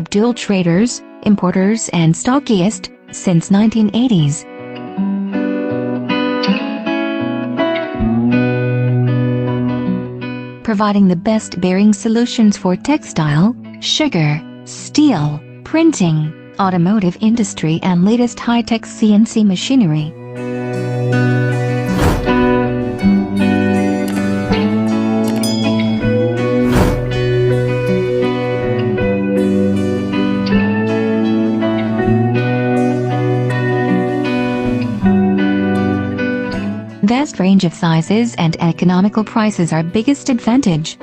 Abdul Traders, importers and stockist, since 1980s. Providing the best bearing solutions for textile, sugar, steel, printing, automotive industry and latest high-tech CNC machinery. Vast range of sizes and economical prices are biggest advantage.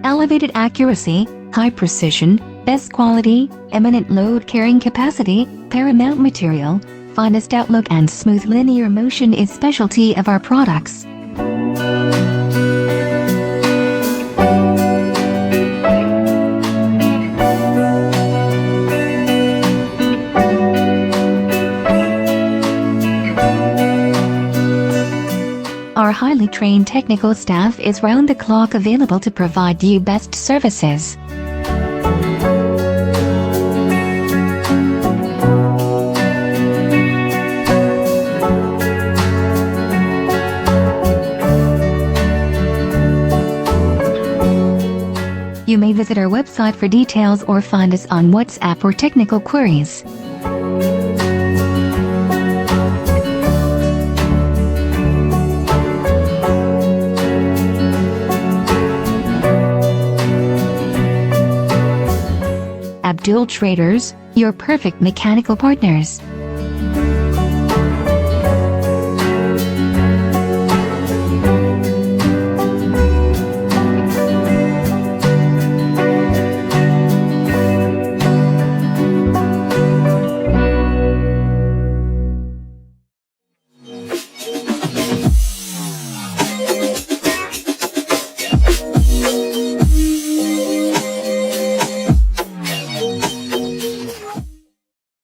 Elevated accuracy, high precision, best quality, eminent load carrying capacity, paramount material, finest outlook and smooth linear motion is specialty of our products. Our highly trained technical staff is round the clock available to provide you best services. You may visit our website for details or find us on WhatsApp for technical queries. Abdul Traders, your perfect mechanical partners.